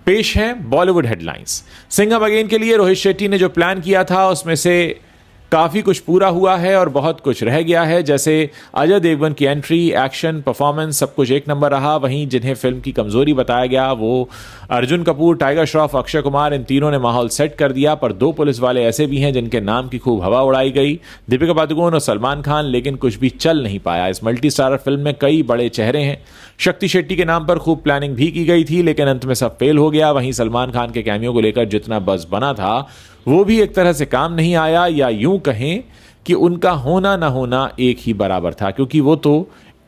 पेश हैं Bollywood headlines. Singham again के लिए रोहित शेट्टी ने जो प्लान किया था उसमें से काफ़ी कुछ पूरा हुआ है और बहुत कुछ रह गया है। जैसे अजय देवगन की एंट्री, एक्शन, परफॉर्मेंस सब कुछ एक नंबर रहा। वहीं जिन्हें फिल्म की कमजोरी बताया गया वो अर्जुन कपूर, टाइगर श्रॉफ, अक्षय कुमार, इन तीनों ने माहौल सेट कर दिया। पर दो पुलिस वाले ऐसे भी हैं जिनके नाम की खूब हवा उड़ाई गई, दीपिका पादुकोण और सलमान खान, लेकिन कुछ भी चल नहीं पाया। इस मल्टी स्टारर फिल्म में कई बड़े चेहरे हैं। शक्ति शेट्टी के नाम पर खूब प्लानिंग भी की गई थी, लेकिन अंत में सब फेल हो गया। वहीं सलमान खान के कैमियो को लेकर जितना बज़ बना था वो भी एक तरह से काम नहीं आया, या यूं कहें कि उनका होना ना होना एक ही बराबर था, क्योंकि वो तो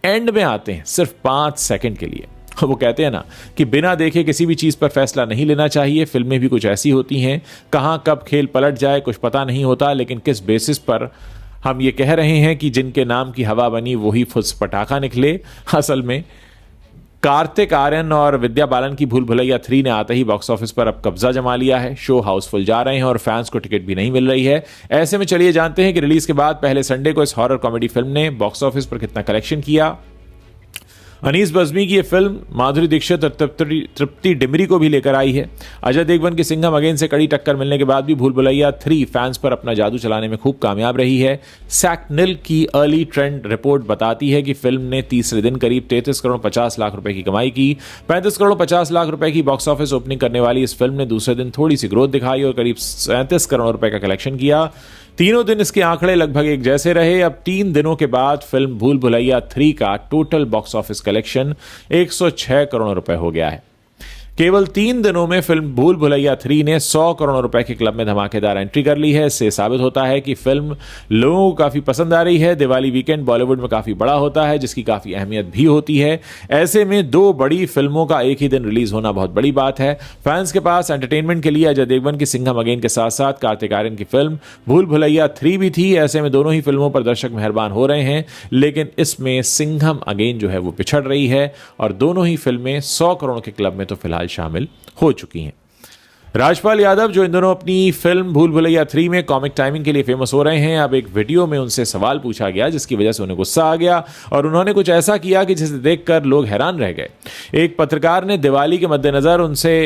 एंड में आते हैं सिर्फ 5 सेकंड के लिए। वो कहते हैं ना कि बिना देखे किसी भी चीज़ पर फैसला नहीं लेना चाहिए। फिल्में भी कुछ ऐसी होती हैं, कहाँ कब खेल पलट जाए कुछ पता नहीं होता। लेकिन किस बेसिस पर हम ये कह रहे हैं कि जिनके नाम की हवा बनी वही फुस पटाखा निकले? असल में कार्तिक आर्यन और विद्या बालन की भूल भुलैया 3 ने आते ही बॉक्स ऑफिस पर अब कब्जा जमा लिया है। शो हाउसफुल जा रहे हैं और फैंस को टिकट भी नहीं मिल रही है। ऐसे में चलिए जानते हैं कि रिलीज के बाद पहले संडे को इस हॉरर कॉमेडी फिल्म ने बॉक्स ऑफिस पर कितना कलेक्शन किया। अनीस बज़्मी की यह फिल्म माधुरी दीक्षित और तृप्ति डिमरी को भी लेकर आई है। अजय देवगन की सिंघम अगेन से कड़ी टक्कर मिलने के बाद भी भूल भुलैया 3 फैंस पर अपना जादू चलाने में खूब कामयाब रही है। सैकनिल की अर्ली ट्रेंड रिपोर्ट बताती है कि फिल्म ने तीसरे दिन करीब 33 करोड़ 50 लाख रुपए की कमाई की। 35 करोड़ 50 लाख रुपए की बॉक्स ऑफिस ओपनिंग करने वाली इस फिल्म ने दूसरे दिन थोड़ी सी ग्रोथ दिखाई और करीब 37 करोड़ रुपए का कलेक्शन किया। तीनों दिन इसके आंकड़े लगभग एक जैसे रहे। अब 3 दिनों के बाद फिल्म भूल भुलैया 3 का total box office collection 106 crore रुपए हो गया है। केवल 3 दिनों में फिल्म भूल भुलैया 3 ने 100 करोड़ रुपए के क्लब में धमाकेदार एंट्री कर ली है। इससे साबित होता है कि फिल्म लोगों को काफी पसंद आ रही है। दिवाली वीकेंड बॉलीवुड में काफी बड़ा होता है, जिसकी काफी अहमियत भी होती है। ऐसे में 2 बड़ी फिल्मों का एक ही दिन रिलीज होना बहुत बड़ी बात है। फैंस के पास एंटरटेनमेंट के लिए अजय देवगन की सिंघम अगेन के साथ साथ कार्तिक आर्यन की फिल्म भूल भुलैया 3 भी थी। ऐसे में दोनों ही फिल्मों पर दर्शक मेहरबान हो रहे हैं, लेकिन इसमें सिंघम अगेन जो है वो पिछड़ रही है और दोनों ही फिल्में 100 करोड़ के क्लब में तो फिलहाल शामिल हो चुकी हैं। राजपाल यादव जो इन दोनों अपनी फिल्म भूल भुलैया 3 में कॉमिक टाइमिंग के लिए फेमस हो रहे हैं, अब एक वीडियो में उनसे सवाल पूछा गया जिसकी वजह से उन्हें गुस्सा आ गया और उन्होंने कुछ ऐसा किया कि जिसे देखकर लोग हैरान रह गए। एक पत्रकार ने दिवाली के मद्देनजर उनसे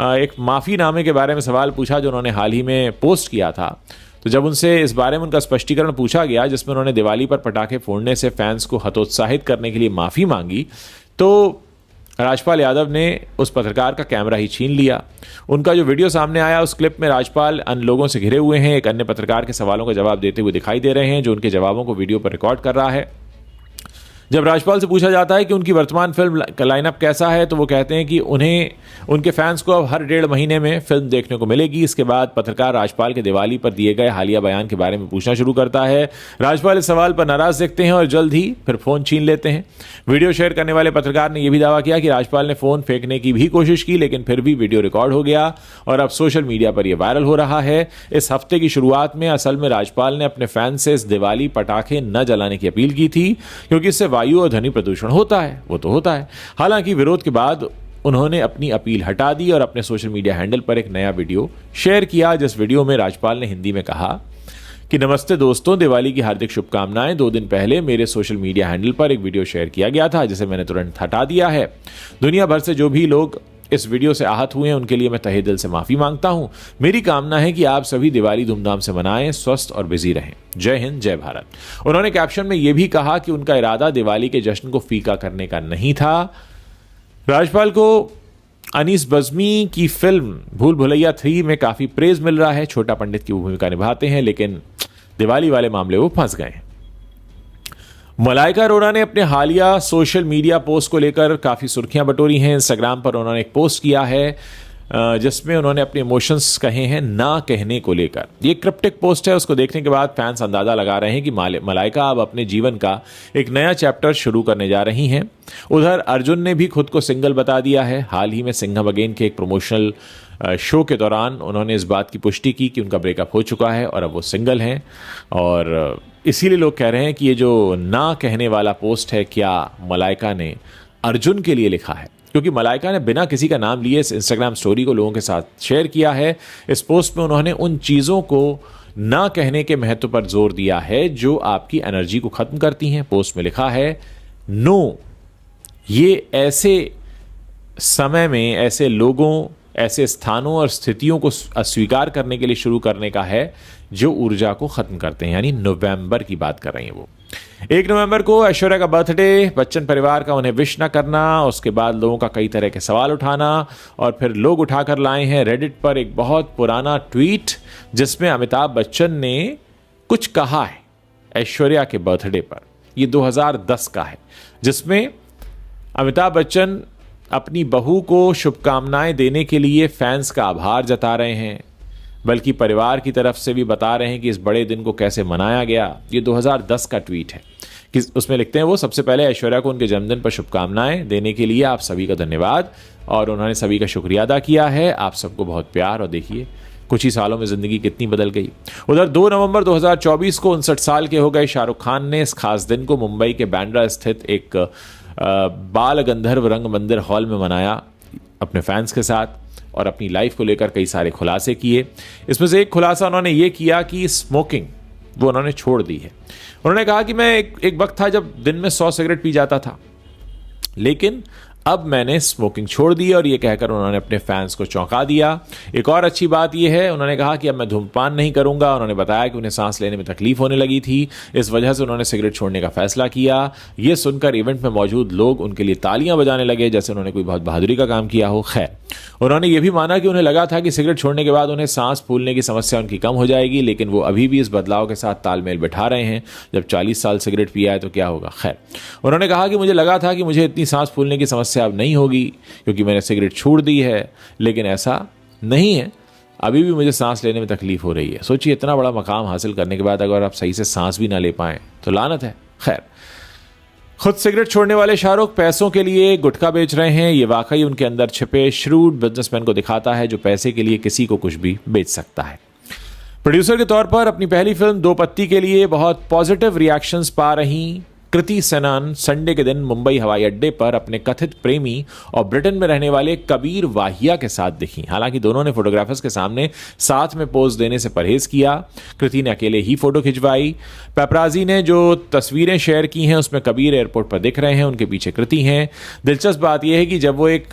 एक माफीनामे के बारे में सवाल पूछा जो उन्होंने हाल ही में पोस्ट किया था। तो जब उनसे इस बारे में उनका स्पष्टीकरण पूछा गया जिसमें उन्होंने दिवाली पर पटाखे फोड़ने से फैंस को हतोत्साहित करने के लिए माफी मांगी, तो राजपाल यादव ने उस पत्रकार का कैमरा ही छीन लिया। उनका जो वीडियो सामने आया उस क्लिप में राजपाल अन्य लोगों से घिरे हुए हैं, एक अन्य पत्रकार के सवालों का जवाब देते हुए दिखाई दे रहे हैं जो उनके जवाबों को वीडियो पर रिकॉर्ड कर रहा है। जब राजपाल से पूछा जाता है कि उनकी वर्तमान फिल्म का लाइनअप कैसा है तो वो कहते हैं कि उन्हें उनके फैंस को अब हर 1.5 महीने में फिल्म देखने को मिलेगी। इसके बाद पत्रकार राजपाल के दिवाली पर दिए गए हालिया बयान के बारे में पूछना शुरू करता है। राजपाल इस सवाल पर नाराज दिखते हैं और जल्द ही फिर फोन छीन लेते हैं। वीडियो शेयर करने वाले पत्रकार ने यह भी दावा किया कि राजपाल ने फोन फेंकने की भी कोशिश की, लेकिन फिर भी वीडियो रिकॉर्ड हो गया और अब सोशल मीडिया पर यह वायरल हो रहा है। इस हफ्ते की शुरुआत में असल में राजपाल ने अपने फैंस से इस दिवाली पटाखे न जलाने की अपील की थी, क्योंकि इससे वायु और ध्वनि प्रदूषण होता है, वो तो होता है। हालांकि विरोध के बाद उन्होंने अपनी अपील हटा दी और अपने सोशल मीडिया हैंडल पर एक नया वीडियो शेयर किया, जिस वीडियो में राजपाल ने हिंदी में कहा कि नमस्ते दोस्तों, दिवाली की हार्दिक शुभकामनाएं। 2 दिन पहले मेरे सोशल मीडिया हैंडल पर एक वीडियो शेयर किया गया था जिसे मैंने तुरंत हटा दिया है। दुनिया भर से जो भी लोग इस वीडियो से आहत हुए हैं उनके लिए मैं तहे दिल से माफी मांगता हूं। मेरी कामना है कि आप सभी दिवाली धूमधाम से मनाएं, स्वस्थ और बिजी रहें। जय हिंद, जय भारत। उन्होंने कैप्शन में यह भी कहा कि उनका इरादा दिवाली के जश्न को फीका करने का नहीं था। राजपाल को अनीस बज़्मी की फिल्म भूल भुलैया 3 में काफी प्रेज मिल रहा है। छोटा पंडित की भूमिका निभाते हैं, लेकिन दिवाली वाले मामले वो फंस गए हैं। मलाइका अरोड़ा ने अपने हालिया सोशल मीडिया पोस्ट को लेकर काफ़ी सुर्खियां बटोरी हैं। इंस्टाग्राम पर उन्होंने एक पोस्ट किया है जिसमें उन्होंने अपने इमोशंस कहे हैं ना कहने को लेकर। ये क्रिप्टिक पोस्ट है, उसको देखने के बाद फैंस अंदाज़ा लगा रहे हैं कि मलाइका अब अपने जीवन का एक नया चैप्टर शुरू करने जा रही हैं। उधर अर्जुन ने भी खुद को सिंगल बता दिया है। हाल ही में सिंघम अगेन के एक प्रमोशनल शो के दौरान उन्होंने इस बात की पुष्टि की कि उनका ब्रेकअप हो चुका है और अब वो सिंगल हैं। और इसीलिए लोग कह रहे हैं कि ये जो ना कहने वाला पोस्ट है क्या मलाइका ने अर्जुन के लिए लिखा है, क्योंकि मलाइका ने बिना किसी का नाम लिए इस इंस्टाग्राम स्टोरी को लोगों के साथ शेयर किया है। इस पोस्ट में उन्होंने उन चीज़ों को ना कहने के महत्व पर जोर दिया है जो आपकी एनर्जी को ख़त्म करती हैं। पोस्ट में लिखा है, नो, ये ऐसे समय में ऐसे लोगों, ऐसे स्थानों और स्थितियों को अस्वीकार करने के लिए शुरू करने का है जो ऊर्जा को खत्म करते हैं, यानी नवंबर की बात कर रही हैं वो। 1 नवंबर को ऐश्वर्या का बर्थडे, बच्चन परिवार का उन्हें विश ना करना, उसके बाद लोगों का कई तरह के सवाल उठाना, और फिर लोग उठाकर लाए हैं रेडिट पर एक बहुत पुराना ट्वीट जिसमें अमिताभ बच्चन ने कुछ कहा है ऐश्वर्या के बर्थडे पर। ये 2010 का है, जिसमें अमिताभ बच्चन अपनी बहू को शुभकामनाएं देने के लिए फैंस का आभार जता रहे हैं, बल्कि परिवार की तरफ से भी बता रहे हैं कि इस बड़े दिन को कैसे मनाया गया। ये 2010 का ट्वीट है कि उसमें लिखते हैं वो, सबसे पहले ऐश्वर्या को उनके जन्मदिन पर शुभकामनाएं देने के लिए आप सभी का धन्यवाद, और उन्होंने सभी का शुक्रिया अदा किया है। आप सबको बहुत प्यार, और देखिए कुछ ही सालों में ज़िंदगी कितनी बदल गई। उधर 2 नवंबर 2024 को 59 साल के हो गए शाहरुख खान ने इस खास दिन को मुंबई के बांद्रा स्थित एक बाल गंधर्व रंग मंदिर हॉल में मनाया अपने फैंस के साथ, और अपनी लाइफ को लेकर कई सारे खुलासे किए। इसमें से एक खुलासा उन्होंने ये किया कि स्मोकिंग वो उन्होंने छोड़ दी है। उन्होंने कहा कि मैं एक वक्त था जब दिन में 100 सिगरेट पी जाता था, लेकिन अब मैंने स्मोकिंग छोड़ दी, और ये कहकर उन्होंने अपने फैंस को चौंका दिया। एक और अच्छी बात यह है, उन्होंने कहा कि अब मैं धूम्रपान नहीं करूंगा। उन्होंने बताया कि उन्हें सांस लेने में तकलीफ होने लगी थी, इस वजह से उन्होंने सिगरेट छोड़ने का फैसला किया। ये सुनकर इवेंट में मौजूद लोग उनके लिए तालियां बजाने लगे, जैसे उन्होंने कोई बहुत बहादुरी का काम किया हो। खैर, उन्होंने ये भी माना कि उन्हें लगा था कि सिगरेट छोड़ने के बाद उन्हें सांस फूलने की समस्या उनकी कम हो जाएगी, लेकिन वो अभी भी इस बदलाव के साथ तालमेल बिठा रहे हैं। जब 40 साल सिगरेट पिया है तो क्या होगा। खैर, उन्होंने कहा कि मुझे लगा था कि मुझे इतनी सांस फूलने की समस्या अब नहीं होगी क्योंकि मैंने सिगरेट छोड़ दी है, लेकिन ऐसा नहीं है, अभी भी मुझे सांस लेने में तकलीफ हो रही है। सोचिए, इतना बड़ा मकाम हासिल करने के बाद अगर आप सही से सांस भी ना ले पाएं तो लानत है। खैर, खुद सिगरेट छोड़ने वाले शाहरुख पैसों के लिए गुटखा बेच रहे हैं। ये वाकई उनके अंदर छिपे श्रूड बिजनेसमैन को दिखाता है, जो पैसे के लिए किसी को कुछ भी बेच सकता है। प्रोड्यूसर के तौर पर अपनी पहली फिल्म दो पत्ती के लिए बहुत पॉजिटिव रिएक्शंस पा रही कृति सेनन संडे के दिन मुंबई हवाई अड्डे पर अपने कथित प्रेमी और ब्रिटेन में रहने वाले कबीर वाहिया के साथ दिखी। हालांकि दोनों ने फोटोग्राफर्स के सामने साथ में पोज देने से परहेज किया। कृति ने अकेले ही फोटो खिंचवाई। पेपराजी ने जो तस्वीरें शेयर की हैं उसमें कबीर एयरपोर्ट पर दिख रहे हैं, उनके पीछे कृति हैं। दिलचस्प बात यह है कि जब वो एक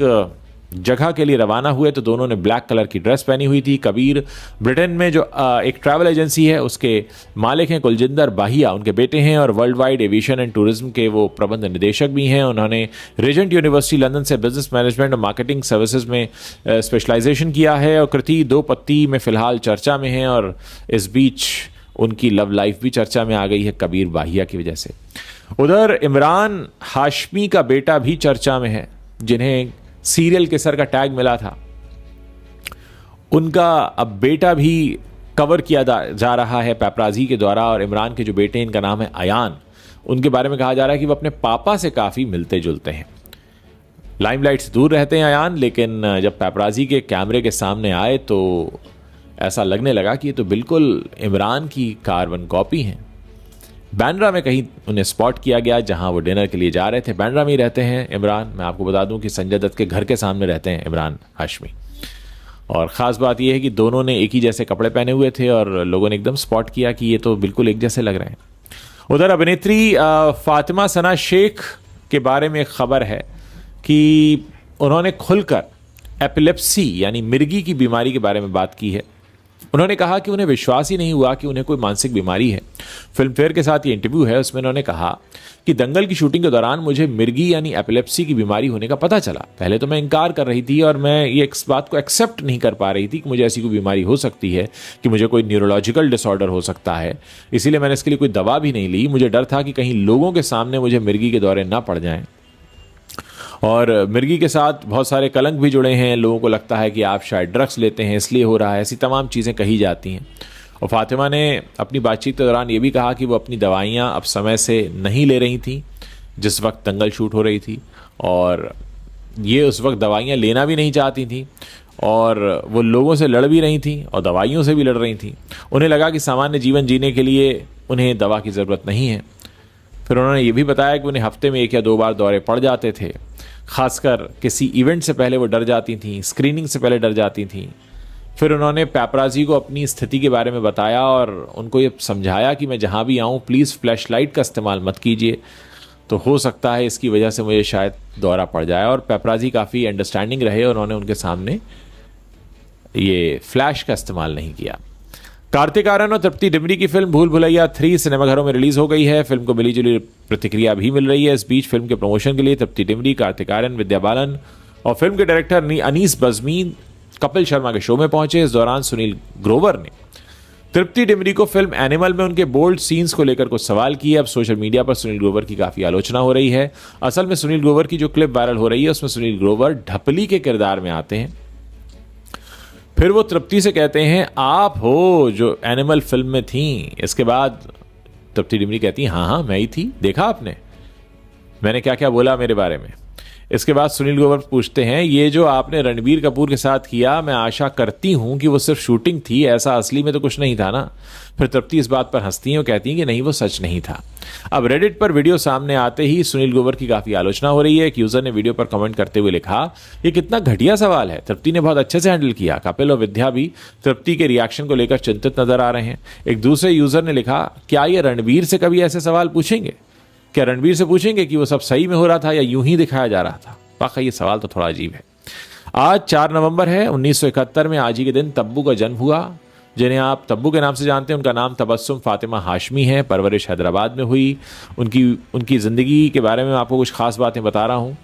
जगह के लिए रवाना हुए तो दोनों ने ब्लैक कलर की ड्रेस पहनी हुई थी। कबीर ब्रिटेन में जो एक ट्रैवल एजेंसी है उसके मालिक हैं कुलजिंदर बाहिया, उनके बेटे हैं, और world wide aviation and tourism के वो प्रबंध निदेशक भी हैं। उन्होंने रेजेंट यूनिवर्सिटी लंदन से बिजनेस मैनेजमेंट और मार्केटिंग सर्विसेज में स्पेशलाइजेशन किया है। और कृति दो पत्ती में फिलहाल चर्चा में हैं, और इस बीच उनकी लव लाइफ भी चर्चा में आ गई है कबीर बाहिया की वजह से। उधर इमरान हाशमी का बेटा भी चर्चा में है, जिन्हें सीरियल किसर का टैग मिला था। उनका अब बेटा भी कवर किया जा रहा है पेपराजी के द्वारा। और इमरान के जो बेटे, इनका नाम है अयान, उनके बारे में कहा जा रहा है कि वो अपने पापा से काफ़ी मिलते जुलते हैं। लाइमलाइट से दूर रहते हैं अयान, लेकिन जब पेपराजी के कैमरे के सामने आए तो ऐसा लगने लगा कि ये तो बिल्कुल इमरान की कार्बन कॉपी हैं। बांद्रा में कहीं उन्हें स्पॉट किया गया जहां वो डिनर के लिए जा रहे थे। बांद्रा में ही रहते हैं इमरान। मैं आपको बता दूं कि संजय दत्त के घर के सामने रहते हैं इमरान हाशमी। और ख़ास बात यह है कि दोनों ने एक ही जैसे कपड़े पहने हुए थे, और लोगों ने एकदम स्पॉट किया कि ये तो बिल्कुल एक जैसे लग रहे हैं। उधर अभिनेत्री फातिमा सना शेख के बारे में एक खबर है कि उन्होंने खुलकर एपिलेप्सी यानी मिर्गी की बीमारी के बारे में बात की है। उन्होंने कहा कि उन्हें विश्वास ही नहीं हुआ कि उन्हें कोई मानसिक बीमारी है। फिल्म फेयर के साथ ये इंटरव्यू है, उसमें उन्होंने कहा कि दंगल की शूटिंग के दौरान मुझे मिर्गी यानी एपिलेप्सी की बीमारी होने का पता चला। पहले तो मैं इनकार कर रही थी और मैं ये इस बात को एक्सेप्ट नहीं कर पा रही थी कि मुझे ऐसी कोई बीमारी हो सकती है, कि मुझे कोई न्यूरोलॉजिकल डिसऑर्डर हो सकता है। इसीलिए मैंने इसके लिए कोई दवा भी नहीं ली। मुझे डर था कि कहीं लोगों के सामने मुझे मिर्गी के दौरे ना पड़ जाएं। और मिर्गी के साथ बहुत सारे कलंक भी जुड़े हैं। लोगों को लगता है कि आप शायद ड्रग्स लेते हैं इसलिए हो रहा है, ऐसी तमाम चीज़ें कही जाती हैं। और फातिमा ने अपनी बातचीत के दौरान ये भी कहा कि वो अपनी दवाइयाँ अब समय से नहीं ले रही थी जिस वक्त दंगल शूट हो रही थी, और ये उस वक्त दवाइयाँ लेना भी नहीं चाहती थी, और वो लोगों से लड़ भी रही थी और दवाइयों से भी लड़ रही थी। उन्हें लगा कि सामान्य जीवन जीने के लिए उन्हें दवा की ज़रूरत नहीं है। फिर उन्होंने ये भी बताया कि उन्हें हफ्ते में 1 या 2 बार दौरे पड़ जाते थे। खासकर किसी इवेंट से पहले वो डर जाती थीं, स्क्रीनिंग से पहले डर जाती थीं। फिर उन्होंने पेपराजी को अपनी स्थिति के बारे में बताया और उनको ये समझाया कि मैं जहाँ भी आऊँ प्लीज़ फ्लैशलाइट का इस्तेमाल मत कीजिए। तो हो सकता है इसकी वजह से मुझे शायद दौरा पड़ जाए। और पेपराजी काफ़ी अंडरस्टैंडिंग रहे और उन्होंने उनके सामने ये फ्लैश का इस्तेमाल नहीं किया। कार्तिक आर्यन और तृप्ति डिमरी की फिल्म भूल भुलैया 3 सिनेमाघरों में रिलीज हो गई है। फिल्म को मिली जुली प्रतिक्रिया भी मिल रही है। इस बीच फिल्म के प्रमोशन के लिए तृप्ति डिमरी, कार्तिक आर्यन, विद्या बालन और फिल्म के डायरेक्टर अनीस बज़मी कपिल शर्मा के शो में पहुंचे। इस दौरान सुनील ग्रोवर ने तृप्ति डिमरी को फिल्म एनिमल में उनके बोल्ड सीन्स को लेकर कुछ सवाल किए। अब सोशल मीडिया पर सुनील ग्रोवर की काफ़ी आलोचना हो रही है। असल में सुनील ग्रोवर की जो क्लिप वायरल हो रही है उसमें सुनील ग्रोवर ढपली के किरदार में आते हैं। फिर वो तृप्ति से कहते हैं आप हो जो एनिमल फिल्म में थी। इसके बाद तृप्ति डिमरी कहती हैं हाँ मैं ही थी, देखा आपने मैंने क्या क्या बोला मेरे बारे में। इसके बाद सुनील ग्रोवर पूछते हैं ये जो आपने रणबीर कपूर के साथ किया मैं आशा करती हूं कि वो सिर्फ शूटिंग थी, ऐसा असली में तो कुछ नहीं था ना। फिर तृप्ति इस बात पर हंसती हैं और कहती हैं कि नहीं वो सच नहीं था। अब रेडिट पर वीडियो सामने आते ही सुनील ग्रोवर की काफ़ी आलोचना हो रही है। एक यूजर ने वीडियो पर कमेंट करते हुए लिखा ये कितना घटिया सवाल है, तृप्ति ने बहुत अच्छे से हैंडल किया। कपिल और विद्या भी तृप्ति के रिएक्शन को लेकर चिंतित नजर आ रहे हैं। एक दूसरे यूजर ने लिखा क्या ये रणबीर से कभी ऐसे सवाल पूछेंगे, क्या रणबीर से पूछेंगे कि वो सब सही में हो रहा था या यूं ही दिखाया जा रहा था। वाकई ये सवाल तो थोड़ा अजीब है। आज 4 नवंबर है। 1971 में आज ही के दिन तब्बू का जन्म हुआ, जिन्हें आप तब्बू के नाम से जानते हैं। उनका नाम तबस्सुम फातिमा हाशमी है। परवरिश हैदराबाद में हुई। उनकी ज़िंदगी के बारे में आपको कुछ खास बातें बता रहा हूँ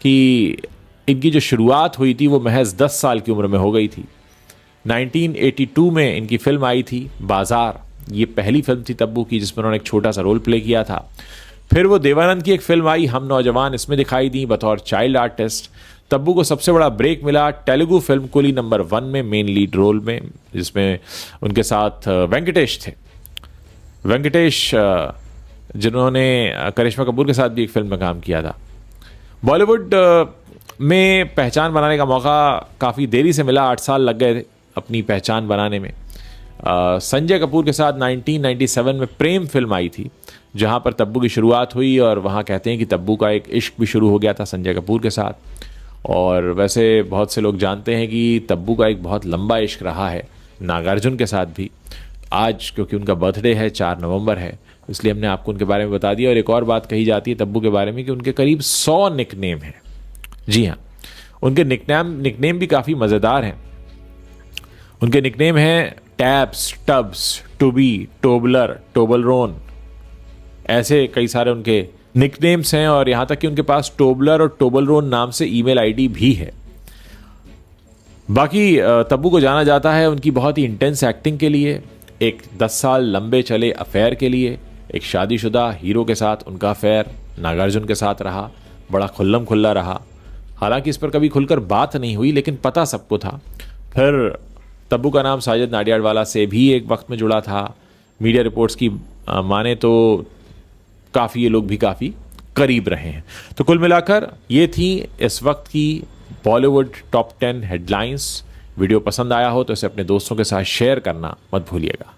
कि इनकी जो शुरुआत हुई थी वो महज 10 साल की उम्र में हो गई थी। 1982 में इनकी फिल्म आई थी बाजार। ये पहली फिल्म थी तब्बू की जिसमें उन्होंने एक छोटा सा रोल प्ले किया था। फिर वो देवानंद की एक फिल्म आई हम नौजवान, इसमें दिखाई दी बतौर चाइल्ड आर्टिस्ट। तब्बू को सबसे बड़ा ब्रेक मिला तेलुगु फिल्म कुली नंबर 1 में मेन लीड रोल में, जिसमें उनके साथ वेंकटेश थे। वेंकटेश जिन्होंने करिश्मा कपूर के साथ भी एक फिल्म में काम किया था। बॉलीवुड में पहचान बनाने का मौका काफ़ी देरी से मिला, 8 साल लग गए अपनी पहचान बनाने में। संजय कपूर के साथ 1997 में प्रेम फिल्म आई थी जहां पर तब्बू की शुरुआत हुई और वहां कहते हैं कि तब्बू का एक इश्क भी शुरू हो गया था संजय कपूर के साथ। और वैसे बहुत से लोग जानते हैं कि तब्बू का एक बहुत लंबा इश्क रहा है नागार्जुन के साथ भी। आज क्योंकि उनका बर्थडे है 4 नवंबर है इसलिए हमने आपको उनके बारे में बता दिया। और एक और बात कही जाती है तब्बू के बारे में कि उनके करीब 100 निकनेम हैं। जी हाँ, उनके निकनेम भी काफ़ी मज़ेदार हैं। उनके निकनेम हैं टैब्स, टब्स, टूबी, टोबलर, टोबलरोन, ऐसे कई सारे उनके निकनेम्स हैं। और यहां तक कि उनके पास टोबलर और टोबलरोन नाम से ईमेल आईडी भी है। बाकी तब्बू को जाना जाता है उनकी बहुत ही इंटेंस एक्टिंग के लिए, एक 10 साल लंबे चले अफेयर के लिए, एक शादीशुदा हीरो के साथ उनका अफेयर नागार्जुन के साथ रहा, बड़ा खुल्लम खुल्ला रहा। हालांकि इस पर कभी खुलकर बात नहीं हुई लेकिन पता सबको था। फिर तब्बू का नाम साजिद नाडियाडवाला से भी एक वक्त में जुड़ा था। मीडिया रिपोर्ट्स की माने तो काफ़ी ये लोग भी काफ़ी करीब रहे हैं। तो कुल मिलाकर ये थी इस वक्त की बॉलीवुड टॉप 10 हेडलाइंस। वीडियो पसंद आया हो तो इसे अपने दोस्तों के साथ शेयर करना मत भूलिएगा।